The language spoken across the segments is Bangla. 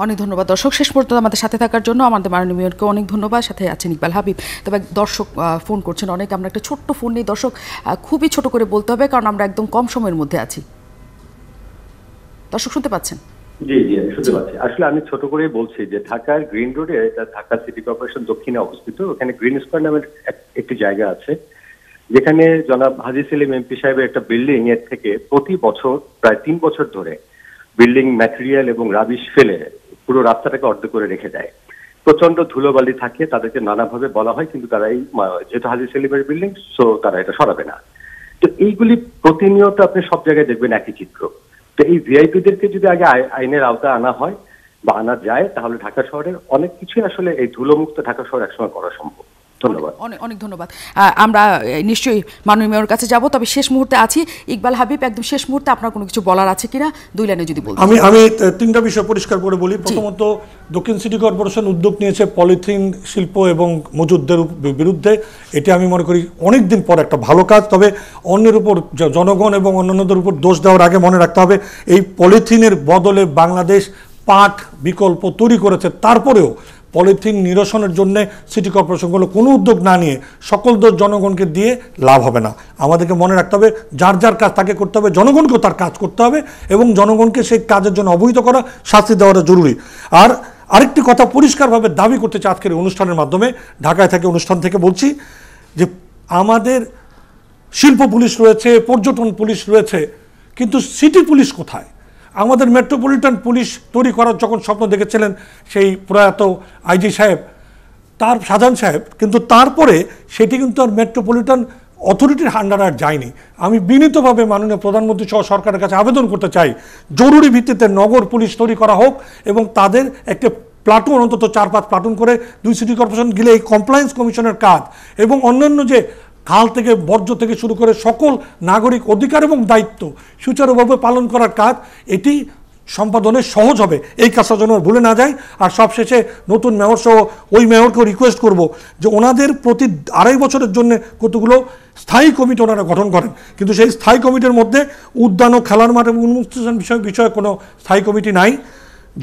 অনেক ধন্যবাদ দর্শক, শেষ পর্যন্ত আমাদের সাথে থাকার জন্য। আমাদের মাননীয় মেয়রকে অনেক ধন্যবাদ। সাথে আছেন ইকবাল হাবিব। তবে দর্শক ফোন করছেন অনেক, আমরা একটা ছোট্ট ফোন নেই দর্শক, খুবই ছোট করে বলতে হবে কারণ আমরা একদম কম সময়ের মধ্যে আছি। দর্শক শুনতে পাচ্ছেন? জি জি, আমি শুনতে পাচ্ছি। আসলে আমি ছোট করে বলছি যে ঢাকার গ্রিন রোডে, ঢাকা সিটি কর্পোরেশন দক্ষিণে অবস্থিত, ওখানে গ্রিন স্কয়ার নামের একটি জায়গা আছে, যেখানে জনাব হাজী সেলিম এমপি সাহেবের একটা বিল্ডিং এর থেকে প্রতি বছর প্রায় 3 বছর ধরে বিল্ডিং ম্যাটেরিয়াল এবং রাবিশ ফেলে পুরো রাস্তাটাকে অর্ধ করে রেখে দেয়। প্রচন্ড ধুলোবালি থাকে, তাদেরকে নানাভাবে বলা হয়, কিন্তু তারা যেহেতু হাজী সেলিমের বিল্ডিং, সো তারা এটা সরাবে না। তো এইগুলি প্রতিনিয়ত আপনি সব জায়গায় দেখবেন একই চিত্র। তো এই ভিআইপিদেরকে যদি আগে আইনের আওতায় আনা হয় বা আনা যায়, তাহলে ঢাকা শহরের অনেক কিছুই আসলে এই ধুলোমুক্ত ঢাকা শহর একসময় করা সম্ভব। ধন্যবাদ। অনেক ধন্যবাদ। আমরা নিশ্চয়ই মাননীয় মেয়র কাছে যাব, তবে শেষ মুহূর্তে আছি। ইকবাল হাবিব, একদম শেষ মুহূর্তে আপনার কোনো কিছু বলার আছে কিনা 2 লাইনে যদি বলতেন। আমি 3টা বিষয় পরিষ্কার করে বলি। প্রথমত, দক্ষিণ সিটি কর্পোরেশন উদ্যোগ নিয়েছে পলিথিন শিল্প এবং মজুদদের বিরুদ্ধে। এটি আমি মনে করি অনেক দিন পর একটা ভালো কাজ। তবে অন্যের উপর, জনগণ এবং অন্যান্যদের উপর দোষ দেওয়ার আগে মনে রাখতে হবে, এই পলিথিনের বদলে বাংলাদেশ পাট বিকল্প তৈরি করেছে। তারপরেও পলিথিন নিরসনের জন্য সিটি কর্পোরেশনগুলো কোনো উদ্যোগ না নিয়ে সকল দোষ জনগণকে দিয়ে লাভ হবে না। আমাদেরকে মনে রাখতে হবে, যার যার কাজ তাকে করতে হবে, জনগণকেও তার কাজ করতে হবে এবং জনগণকে সেই কাজের জন্য অবহিত করা, শাস্তি দেওয়াটা জরুরি। আর আরেকটি কথা পরিষ্কারভাবে দাবি করতে চাই আজকের অনুষ্ঠানের মাধ্যমে, ঢাকায় থেকে অনুষ্ঠান থেকে বলছি যে আমাদের শিল্প পুলিশ রয়েছে, পর্যটন পুলিশ রয়েছে, কিন্তু সিটি পুলিশ কোথায়? আমাদের মেট্রোপলিটন পুলিশ তৈরি করার যখন স্বপ্ন দেখেছিলেন সেই প্রয়াত আইজি সাহেব, তার শাহজাহান সাহেব, কিন্তু তারপরে সেটি কিন্তু আর মেট্রোপলিটন অথরিটির আন্ডারে আর যায়নি। আমি বিনীতভাবে মাননীয় প্রধানমন্ত্রী সহ সরকারের কাছে আবেদন করতে চাই, জরুরি ভিত্তিতে নগর পুলিশ তৈরি করা হোক এবং তাদের একটা প্লাটুন, অন্তত 4-5 প্লাটুন করে 2 সিটি কর্পোরেশন গেলে এই কমপ্লায়েন্স কমিশনের কাজ এবং অন্যান্য যে খাল থেকে বর্জ্য থেকে শুরু করে সকল নাগরিক অধিকার এবং দায়িত্ব সুচারুভাবে পালন করার কাজ, এটি সম্পাদনে সহজ হবে। এই কাজটা যেন ভুলে না যায়। আর সবশেষে নতুন মেয়র সহ ওই মেয়রকেও রিকোয়েস্ট করব যে ওনাদের প্রতি 2.5 বছরের জন্য কতগুলো স্থায়ী কমিটি ওনারা গঠন করেন, কিন্তু সেই স্থায়ী কমিটির মধ্যে উদ্যান ও খেলার মাঠ এবং উন্মুক্ত বিষয়ে কোনো স্থায়ী কমিটি নাই,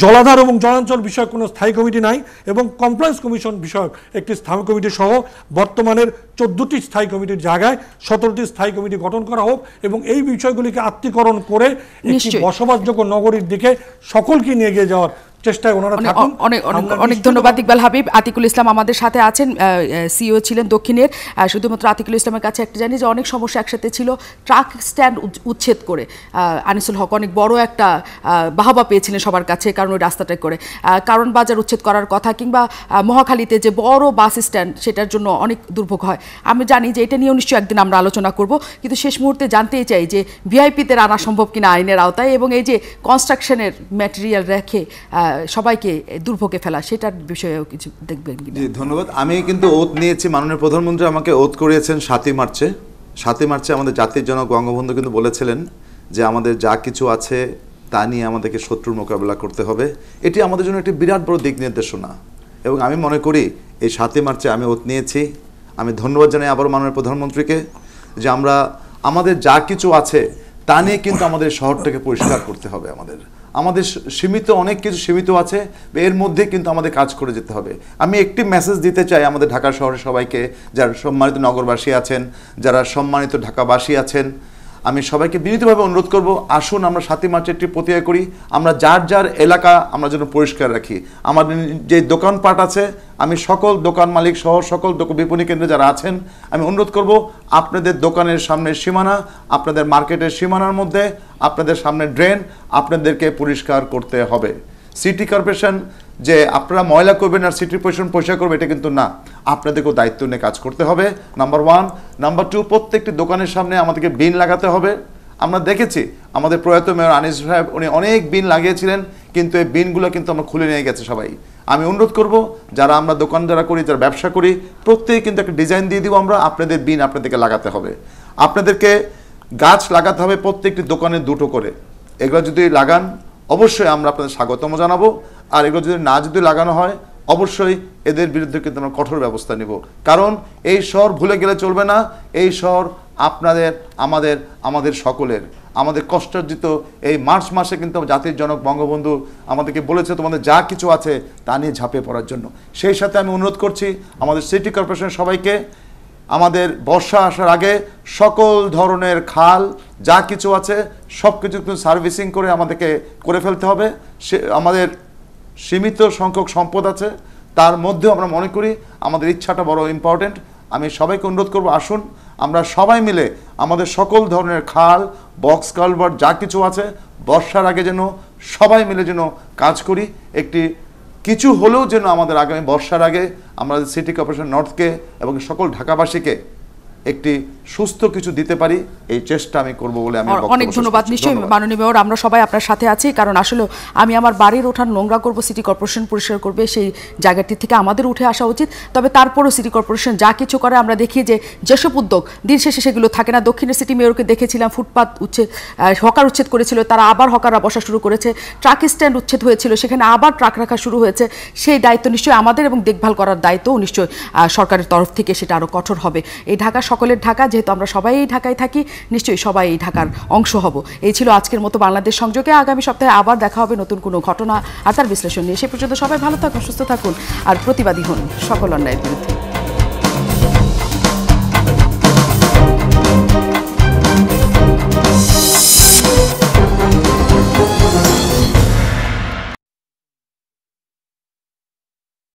জলাধার এবং জলাঞ্চল বিষয়ক কোনো স্থায়ী কমিটি নাই এবং কমপ্লায়েন্স কমিশন বিষয়ক একটি স্থায়ী কমিটি সহ বর্তমানের 14টি স্থায়ী কমিটির জায়গায় 17টি স্থায়ী কমিটি গঠন করা হোক এবং এই বিষয়গুলিকে আত্মীকরণ করে একটি বসবাসযোগ্য নগরীর দিকে সকলকে নিয়ে গিয়ে যাওয়ার চেষ্টায় ওনারা থাকুন। অনেক ধন্যবাদ ইকবাল হাবিব। আতিকুল ইসলাম আমাদের সাথে আছেন, সিইও ছিলেন দক্ষিণের। শুধুমাত্র আতিকুল ইসলামের কাছে একটা জানি যে অনেক সমস্যা একসাথে ছিল, ট্রাক স্ট্যান্ড উচ্ছেদ করে আনিসুল হক অনেক বড় একটা বাহবা পেয়েছিলেন সবার কাছে, কারণ ওই রাস্তাটা করে কারণ বাজার উচ্ছেদ করার কথা, কিংবা মহাখালীতে যে বড় বাস স্ট্যান্ড, সেটার জন্য অনেক দুর্ভোগ হয়। আমি জানি যে এটা নিয়েও নিশ্চয়ই একদিন আমরা আলোচনা করব, কিন্তু শেষ মুহূর্তে জানতেই চাই যে ভিআইপিদের আনা সম্ভব কিনা আইনের আওতায়, এবং এই যে কনস্ট্রাকশনের ম্যাটেরিয়াল রেখে সবাইকে দুর্ভোগে ফেলা, সেটার বিষয়েও কিছু দেখবেন কিনা। ধন্যবাদ। আমি কিন্তু ওত নিয়েছি, মাননীয় প্রধানমন্ত্রী আমাকে ওত করিয়েছেন 7ই মার্চে আমাদের জাতির জনক বঙ্গবন্ধু কিন্তু বলেছিলেন যে আমাদের যা কিছু আছে তা নিয়ে আমাদেরকে শত্রুর মোকাবেলা করতে হবে। এটি আমাদের জন্য একটি বিরাট বড় দিক নির্দেশনা এবং আমি মনে করি এই 7ই মার্চে আমি ওত নিয়েছি। আমি ধন্যবাদ জানাই আবার মাননীয় প্রধানমন্ত্রীকে যে আমাদের যা কিছু আছে তা নিয়ে কিন্তু আমাদের শহরটাকে পরিষ্কার করতে হবে। আমাদের সীমিত অনেক কিছু সীমিত আছে, এর মধ্যে কিন্তু আমাদের কাজ করে যেতে হবে। আমি একটি মেসেজ দিতে চাই আমাদের ঢাকা শহরের সবাইকে, যারা সম্মানিত নগরবাসী আছেন, যারা সম্মানিত ঢাকাবাসী আছেন, আমি সবাইকে বিনীতভাবে অনুরোধ করব, আসুন আমরা 7ই মার্চে একটি প্রতিজ্ঞা করি, আমরা যার যার এলাকা আমরা যেন পরিষ্কার রাখি। আমাদের যে দোকানপাট আছে, আমি সকল দোকান মালিক সহ সকল বিপণী কেন্দ্রে যারা আছেন আমি অনুরোধ করব, আপনাদের দোকানের সামনের সীমানা, আপনাদের মার্কেটের সীমানার মধ্যে আপনাদের সামনে ড্রেন আপনাদেরকে পরিষ্কার করতে হবে। সিটি কর্পোরেশন যে আপনারা ময়লা করবেন আর সিটি কর্পোরেশন পরিষ্কার করবে এটা কিন্তু না, আপনাদেরকেও দায়িত্ব নিয়ে কাজ করতে হবে, নাম্বার 1। নাম্বার 2, প্রত্যেকটি দোকানের সামনে আমাদেরকে বিন লাগাতে হবে। আমরা দেখেছি আমাদের প্রয়াত মেয়র আনিস সাহেব উনি অনেক বিন লাগিয়েছিলেন, কিন্তু এই বিনগুলো কিন্তু আমরা খুলে নিয়ে গেছে সবাই। আমি অনুরোধ করব, যারা আমরা দোকান যারা করি, যারা ব্যবসা করি, প্রত্যেকে কিন্তু একটা ডিজাইন দিয়ে দিব আমরা, আপনাদের বিন আপনাদেরকে লাগাতে হবে। আপনাদেরকে গাছ লাগাতে হবে প্রত্যেকটি দোকানে 2টো করে। এগুলো যদি লাগান অবশ্যই আমরা আপনাদের স্বাগতম জানাবো, আর এগুলো যদি লাগানো হয় অবশ্যই এদের বিরুদ্ধে কিন্তু আমরা কঠোর ব্যবস্থা নিব। কারণ এই শহর ভুলে গেলে চলবে না, এই শহর আপনাদের আমাদের সকলের। আমাদের কষ্টার্জিত এই মার্চ মাসে কিন্তু জাতির জনক বঙ্গবন্ধু আমাদেরকে বলেছে তোমাদের যা কিছু আছে তা নিয়ে ঝাঁপিয়ে পড়ার জন্য। সেই সাথে আমি অনুরোধ করছি আমাদের সিটি কর্পোরেশনের সবাইকে, আমাদের বর্ষা আসার আগে সকল ধরনের খাল যা কিছু আছে সব কিছু কিন্তু সার্ভিসিং করে আমাদেরকে করে ফেলতে হবে। সে আমাদের সীমিত সংখ্যক সম্পদ আছে, তার মধ্যেও আমরা মনে করি আমাদের ইচ্ছাটা বড় ইম্পর্টেন্ট। আমি সবাইকে অনুরোধ করব, আসুন আমরা সবাই মিলে আমাদের সকল ধরনের খাল, বক্স কালভার্ট যা কিছু আছে বর্ষার আগে যেন সবাই মিলে যেন কাজ করি, একটি কিছু হলেও যেন আমাদের আগামী বর্ষার আগে আমরা সিটি কর্পোরেশন নর্থকে এবং সকল ঢাকাবাসীকে একটি সুস্থ কিছু দিতে পারি, এই চেষ্টা আমি করব বলে আমি অনেক ধন্যবাদ। নিশ্চয়ই মাননীয় মেয়র, আমরা সবাই আপনার সাথে আছি, কারণ আসলে আমি আমার বাড়ির ওঠান নোংরা করব, সিটি কর্পোরেশন পরিষ্কার করবে, সেই জায়গাটি থেকে আমাদের উঠে আসা উচিত। তবে তারপরও সিটি কর্পোরেশন যা কিছু করে আমরা দেখি যে যেসব উদ্যোগ দিন শেষে সেগুলো থাকে না। দক্ষিণের সিটি মেয়রকে দেখেছিলাম ফুটপাত উচ্ছেদ, হকার উচ্ছেদ করেছিল, তারা আবার হকাররা বসা শুরু করেছে। ট্রাক স্ট্যান্ড উচ্ছেদ হয়েছিল, সেখানে আবার ট্রাক রাখা শুরু হয়েছে। সেই দায়িত্ব নিশ্চয়ই আমাদের এবং দেখভাল করার দায়িত্ব নিশ্চয়ই সরকারের তরফ থেকে সেটা আরও কঠোর হবে। এই ঢাকা সকলের ঢাকা, যেহেতু আমরা সবাই এই ঢাকায় থাকি, নিশ্চয়ই সবাই এই ঢাকার অংশ হব। এই ছিল আজকের মতো বাংলাদেশ সংযোগে। আগামী সপ্তাহে আবার দেখা হবে নতুন কোনো ঘটনা আর তার বিশ্লেষণ নিয়ে। সে পর্যন্ত সবাই ভালো থাকুন, সুস্থ থাকুন আর প্রতিবাদী হন সকল অন্যায়ের বিরুদ্ধে।